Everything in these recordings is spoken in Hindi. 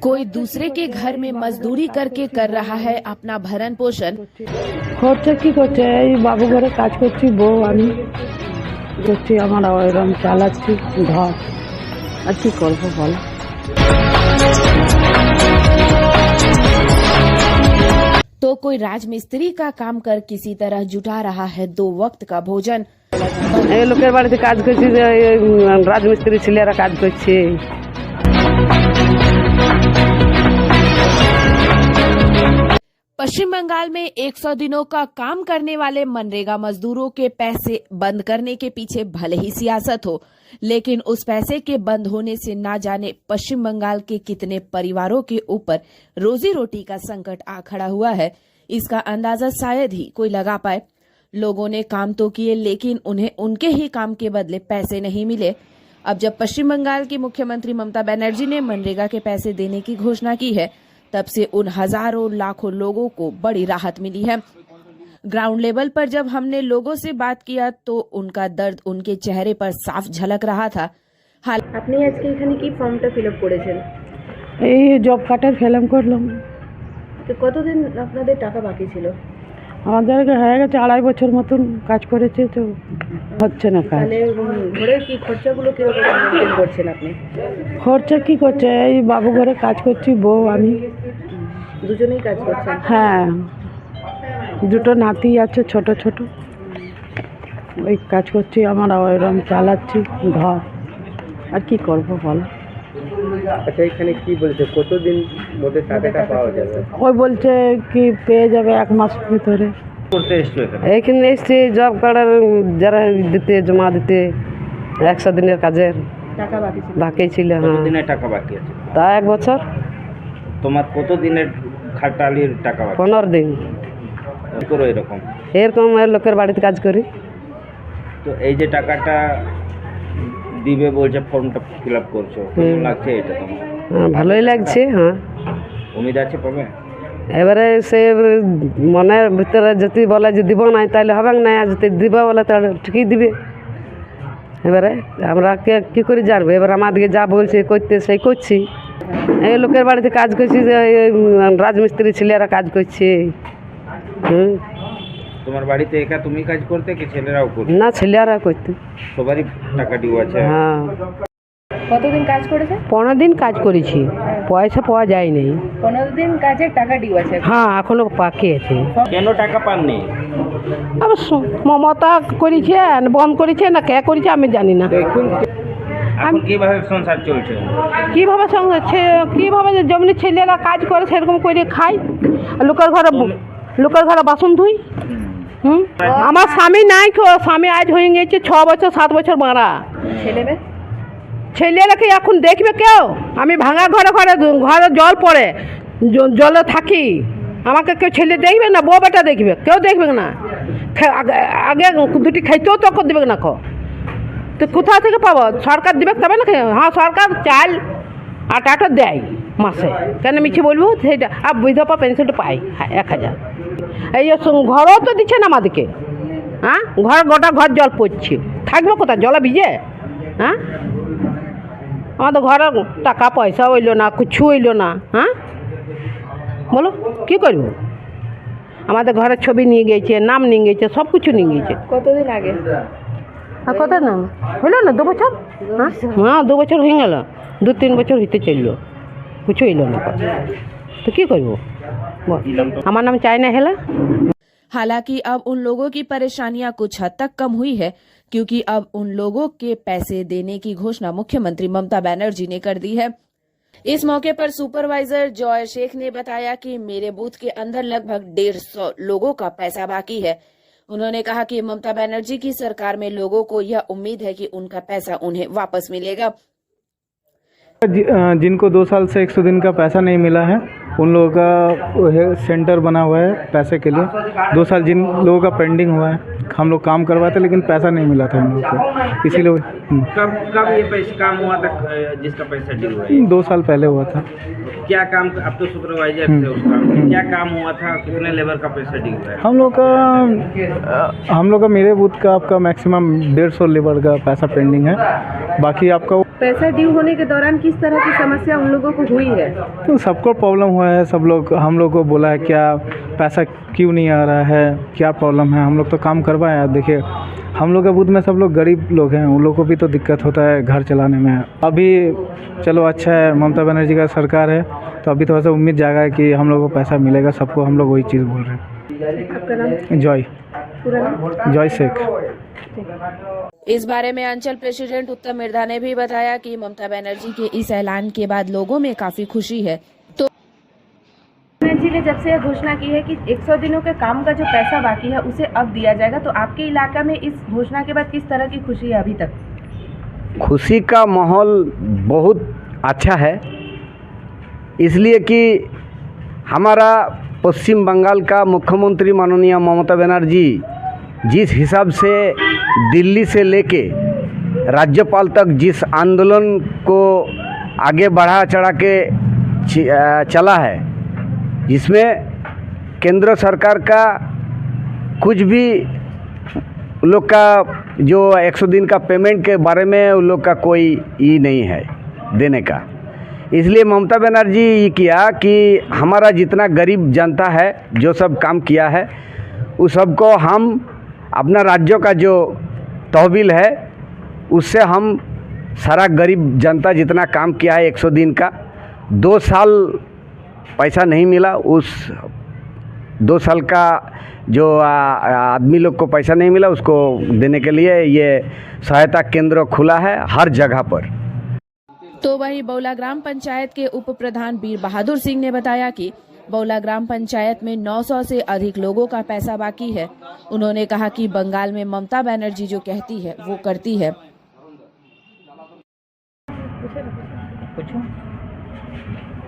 कोई दूसरे के घर में मजदूरी करके कर रहा है अपना भरण पोषण। খরচা কি করছে, এই বাবু ঘরে কাজ করছি, বউ আমি করছি, আমরা ওইরকম চালাচ্ছি ঘর। আর কি করবো বলো। तो कोई राजमिस्त्री का काम कर किसी तरह जुटा रहा है 2 वक्त का भोजन। এই লোকের বাড়িতে কাজ করছি, যে রাজমিস্ত্রি ছেলেরা কাজ করছে। पश्चिम बंगाल में 100 दिनों का काम करने वाले मनरेगा मजदूरों के पैसे बंद करने के पीछे भले ही सियासत हो, लेकिन उस पैसे के बंद होने से ना जाने पश्चिम बंगाल के कितने परिवारों के ऊपर रोजी रोटी का संकट आ खड़ा हुआ है, इसका अंदाजा शायद ही कोई लगा पाए। लोगों ने काम तो किए, लेकिन उन्हें उनके ही काम के बदले पैसे नहीं मिले। अब जब पश्चिम बंगाल की मुख्यमंत्री ममता बनर्जी ने मनरेगा के पैसे देने की घोषणा की है, तब से उन हजारों लाखों लोगों को बड़ी राहत मिली है। ग्राउंड लेवल पर जब हमने लोगों से बात किया तो उनका दर्द उनके चेहरे पर साफ झलक रहा था। আপনি আজকে এখানে কি ফর্মটা ফিল আপ করেছেন? এই জব কার্ডের ফিলাম করলাম। তো কতদিন আপনাদের টাকা বাকি ছিল? আমাদের হয়ে গেছে 2.5 বছর মতন কাজ করেছে, তো হচ্ছে না কাজ। তাহলে ঘরের কি খরচাগুলো কিভাবে মেনটেন করছেন আপনি? খরচা কি করছে, এই বাবু ঘরে কাজ করছি, বউ আমি দুজনেই কাজ করছেন? হ্যাঁ, দুটো নাতি আছে ছোট ছোট, ওই কাজ করছি, আমরা ওইরকম চালাচ্ছি ঘর। আর কি করব বলো। আচ্ছা, এখানে কি বলছে কতদিন মধ্যে টাকাটা পাওয়া যাবে? ওই বলছে কি পেয়ে যাবে 1 মাস ভিতরে। করতে এসছো এখানে এসছি জব কার্ডের যারা দিতে জমা দিতে 100 দিনের কাজের টাকা বাকি ছিল? বাকি ছিল। কত হ্যাঁ, দিনের টাকা বাকি আছে? তা 1 বছর। তোমার কত দিনের খাটালির টাকা বাকি? 15 দিন। কি করো এরকম? এরকম লোকের বাড়িতে কাজ করি। তো এই যে টাকাটা দিবে বলছে, ফর্মটা ফিল আপ করছো, কেমন লাগছে এটা তোমার? ভালোই লাগছে। হ্যাঁ, উম্মিদ আছে পাবে? এবারে সে মনের ভিতরে যদি বলে যে দিব না তাহলে হবে না, আর যদি দিব বলে তাহলে ঠিকই দিবে। এবারে আমরা কি করে জানবো? এবার আমাদেরকে যা বলছে করতে সেই করছি। এই লোকের বাড়িতে কাজ করছি, যে রাজমিস্ত্রি ছেলেরা কাজ করছে। তোমার বাড়িতে একা তুমি কাজ করতে কি ছেলেরাও করতে? না, ছেলেরা করতে। সবারই টাকা ডিউ আছে? হ্যাঁ। কতদিন কাজ করেছেন? 15 দিন কাজ করেছি, পয়সা পাওয়া যায়নি। 15 দিন কাজের টাকা ডিউ আছে? হ্যাঁ, এখনো বাকি আছে। কেন টাকা পাননি? অবশ্য মমতা করেছে, বন্ধ করেছে না কে করেছে আমি জানি না। দেখুন এখন কিভাবে সংসার চলছে? কিভাবে কিভাবে যেমনি ছেলেরা কাজ করে সেরকম করে খাই, লোকের ঘরে বাসন ধুই। আমার স্বামী নাই, স্বামী আজ হয়ে গেছে 6 বছর 7 বছর মারা। ছেলেরাকে এখন দেখবে কেউ? আমি ভাঙা ঘরে জল পড়ে, জলে থাকি, আমাকে কেউ ছেলে দেখবে না? বউ বেটা দেখবে? কেউ দেখবে না। আগে দুটি খাইতেও তখন দেবে না। তো কোথা থেকে পাবো? সরকার দেবে তবে না। হ্যাঁ, সরকার চাল আটা দেয় মাসে, কেন মিছে বলবো সেইটা। আর বিধবা পেনশনটা পাই 1000। এই ঘরও তো দিচ্ছে না আমাদেরকে। হ্যাঁ, গোটা ঘর জল পড়ছে, থাকবে কোথায়? জলে ভিজে। হ্যাঁ, আমাদের ঘরে টাকা পয়সা হইলো না, কিছু হইলো না। হ্যাঁ, বলো কী করবো? আমাদের ঘরের ছবি নিয়ে গেছে, নাম নিয়ে গেছে, সব কিছু নিয়ে গেছে। কতদিন আগে? আর কত না হইলো না, 2 বছর। হ্যাঁ, 2 বছর হয়ে গেল, 2-3 বছর হইতে চললো, কিছু হইলো না। তো কী করবো? আমার নাম চায়না হেলা। हालांकि अब उन लोगों की परेशानियां कुछ हद तक कम हुई है, क्योंकि अब उन लोगों के पैसे देने की घोषणा मुख्यमंत्री ममता बनर्जी ने कर दी है। इस मौके पर सुपरवाइजर जॉय शेख ने बताया कि मेरे बूथ के अंदर लगभग 150 लोगों का पैसा बाकी है। उन्होंने कहा कि ममता बनर्जी की सरकार में लोगों को यह उम्मीद है कि उनका पैसा उन्हें वापस मिलेगा। जिनको 2 साल से 100 दिन का पैसा नहीं मिला है, उन लोगों का सेंटर बना हुआ है पैसे के लिए। 2 साल जिन लोगों का पेंडिंग हुआ है, हम लोग काम करवाए थे लेकिन पैसा नहीं मिला था हम लोग को, इसीलिए। कब ये पैसा काम हुआ था जिसका पैसा ड्यू है? 2 साल पहले हुआ था। क्या काम, अब तो सुपरवाइजर थे उस काम में, क्या काम हुआ था, कितने लेबर का पैसा ड्यू है? हम लोग का मेरे बूथ का आपका मैक्सिमम 150 लेबर का पैसा पेंडिंग है। बाकी आपका पैसा ड्यू होने के दौरान किस तरह की समस्या उन लोगों को हुई है? तो सबको प्रॉब्लम हुआ है। सब लोग हम लोग को बोला है क्या पैसा क्यों नहीं आ रहा है, क्या प्रॉब्लम है। हम लोग तो काम करवाए हैं। देखिए हम लोग के बूथ में सब लोग गरीब लोग हैं, उन लोगों को भी तो दिक्कत होता है घर चलाने में। अभी चलो अच्छा है, ममता बनर्जी का सरकार है तो अभी थोड़ा सा उम्मीद जागा है कि हम लोग को पैसा मिलेगा सबको। हम लोग वही चीज़ बोल रहे हैं। आपका नाम? जॉय पूरा नाम? जॉय शेख। इस बारे में अंचल प्रेसिडेंट उत्तम मिर्धा ने भी बताया कि ममता बनर्जी के इस ऐलान के बाद लोगों में काफी खुशी है। तो जी ने जब से यह घोषणा की है कि 100 दिनों के काम का जो पैसा बाकी है उसे अब दिया जाएगा, तो आपके इलाका में इस घोषणा के बाद किस तरह की खुशी है अभी तक? खुशी का माहौल बहुत अच्छा है, इसलिए कि हमारा पश्चिम बंगाल का मुख्यमंत्री माननीय ममता बनर्जी जिस हिसाब से दिल्ली से लेके राज्यपाल तक जिस आंदोलन को आगे बढ़ा चढ़ा के चला है, जिसमें केंद्र सरकार का कुछ भी उन लोग का जो 100 दिन का पेमेंट के बारे में उन लोग का कोई ई नहीं है देने का। इसलिए ममता बनर्जी ये किया कि हमारा जितना गरीब जनता है जो सब काम किया है उस सबको हम अपना राज्यों का जो तहवील है उससे हम सारा गरीब जनता जितना काम किया है 100 दिन का 2 साल पैसा नहीं मिला, उस 2 साल का जो आदमी लोग को पैसा नहीं मिला उसको देने के लिए ये सहायता केंद्र खुला है हर जगह पर। तो वहीं बौला ग्राम पंचायत के उप प्रधान बीर बहादुर सिंह ने बताया कि बौला ग्राम पंचायत में 900 से अधिक लोगों का पैसा बाकी है। उन्होंने कहा कि बंगाल में ममता बनर्जी जो कहती है वो करती है।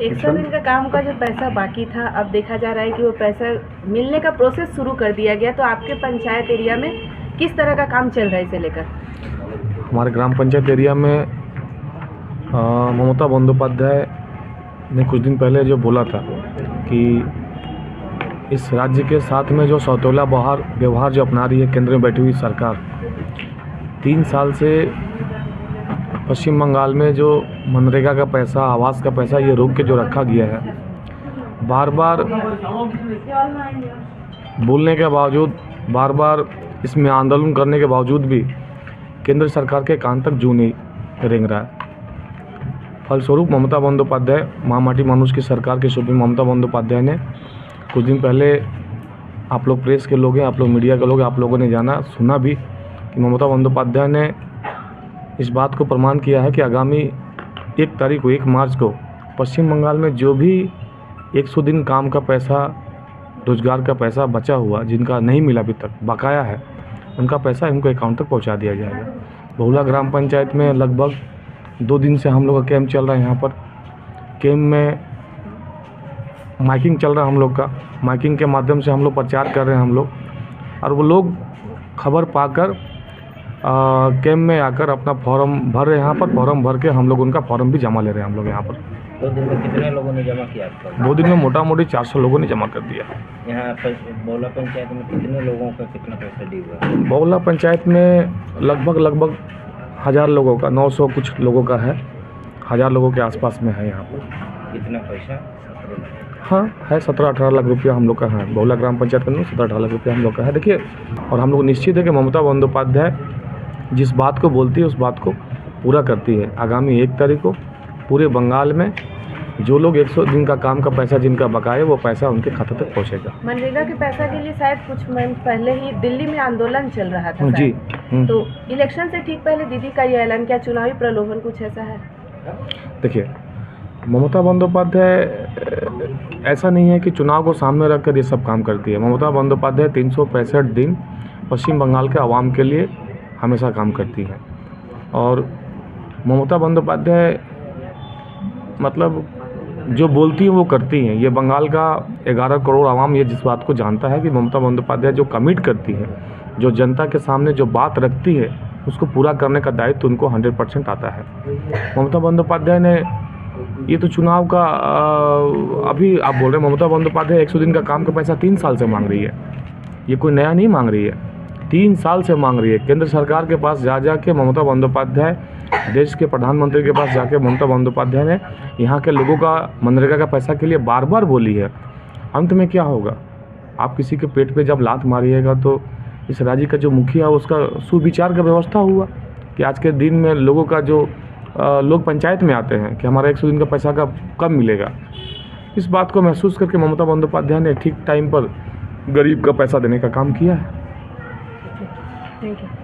100 दिन का काम का जो पैसा बाकी था अब देखा जा रहा है कि वो पैसा मिलने का प्रोसेस शुरू कर दिया गया, तो आपके पंचायत एरिया में किस तरह का काम चल रहा है इसे लेकर? हमारे ग्राम पंचायत एरिया में ममता बंदोपाध्याय ने कुछ दिन पहले जो बोला था कि इस राज्य के साथ में जो सौतेला व्यवहार जो अपना रही है केंद्र में बैठी हुई सरकार, 3 साल से पश्चिम बंगाल में जो मनरेगा का पैसा, आवास का पैसा ये रोक के जो रखा गया है, बार बार बोलने के बावजूद, बार बार इसमें आंदोलन करने के बावजूद भी केंद्र सरकार के कान तक जू नहीं रेंग रहा है। फलस्वरूप ममता बंदोपाध्याय, महामाटी मनुष्य की सरकार के सुप्रीम ममता बंदोपाध्याय ने कुछ दिन पहले, आप लोग प्रेस के लोग हैं, आप लोग मीडिया के लोग हैं, आप लोगों ने जाना सुना भी कि ममता बंदोपाध्याय ने इस बात को प्रमाण किया है कि आगामी 1 तारीख को 1 मार्च को पश्चिम बंगाल में जो भी 100 दिन काम का पैसा, रोजगार का पैसा बचा हुआ, जिनका नहीं मिला अभी तक, बकाया है, उनका पैसा उनको अकाउंट तक पहुंचा दिया जाएगा। बहुला ग्राम पंचायत में लगभग 2 दिन से हम लोग का कैंप चल रहा है। यहाँ पर कैंप में माइकिंग चल रहा है हम लोग का। माइकिंग के माध्यम से हम लोग प्रचार कर रहे हैं हम लोग, और वो लोग खबर पाकर कैंप में आकर अपना फॉर्म भर रहे हैं। यहाँ पर फॉर्म भर के हम लोग उनका फॉर्म भी जमा ले रहे हैं हम लोग यहाँ पर। 2 दिन में कितने लोगों ने जमा किया आपका? 2 दिन में मोटा मोटी 400 लोगों ने जमा कर दिया। यहाँ पर बौला पंचायत में कितने लोगों का कितना पैसा ड्यू है? बौला पंचायत में लगभग 1000 लोगों का, 900 कुछ लोगों का है, 1000 लोगों के आसपास में है यहाँ पर। कितना पैसा? हाँ है, 17-18 लाख रुपया हम लोग का है। बौला ग्राम पंचायत में 17-18 लाख रुपया हम लोग का है। देखिए, और हम लोग निश्चित है कि ममता बंदोपाध्याय जिस बात को बोलती है उस बात को पूरा करती है। आगामी 1 तारीख को पूरे बंगाल में जो लोग 100 दिन का काम का पैसा जिनका बकाया है वो पैसा उनके खाते तक पहुंचेगा। मनरेगा के पैसा के लिए शायद कुछ मंथ पहले ही दिल्ली में आंदोलन चल रहा था जी। तो इलेक्शन से ठीक पहले दीदी का ये ऐलान, क्या चुनावी प्रलोभन कुछ ऐसा है? देखिए, ममता बंदोपाध्याय ऐसा नहीं है कि चुनाव को सामने रखकर ये सब काम करती है। ममता बंदोपाध्याय 365 दिन पश्चिम बंगाल के आवाम के लिए हमेशा काम करती हैं। और ममता बंदोपाध्याय मतलब जो बोलती है वो करती हैं। ये बंगाल का 11 करोड़ आवाम ये जिस बात को जानता है कि ममता बंदोपाध्याय जो कमिट करती है, जो जनता के सामने जो बात रखती है, उसको पूरा करने का दायित्व उनको 100% आता है। ममता बंदोपाध्याय ने ये तो चुनाव का अभी आप बोल रहे हैं ममता बंदोपाध्याय 100 दिन का काम का पैसा 3 साल से मांग रही है। ये कोई नया नहीं मांग रही है, 3 साल से मांग रही है। केंद्र सरकार के पास जा के ममता बंदोपाध्याय, देश के प्रधानमंत्री के पास जाके ममता बंदोपाध्याय ने यहाँ के लोगों का मनरेगा का पैसा के लिए बार बार बोली है। अंत में क्या होगा? आप किसी के पेट पे जब लात मारिएगा तो इस राज्य का जो मुखिया है उसका सुविचार का व्यवस्था हुआ कि आज के दिन में लोगों का जो लोग पंचायत में आते हैं कि हमारा 100 दिन का पैसा कब मिलेगा। इस बात को महसूस करके ममता बंदोपाध्याय ने ठीक टाइम पर गरीब का पैसा देने का काम किया है। Thank you.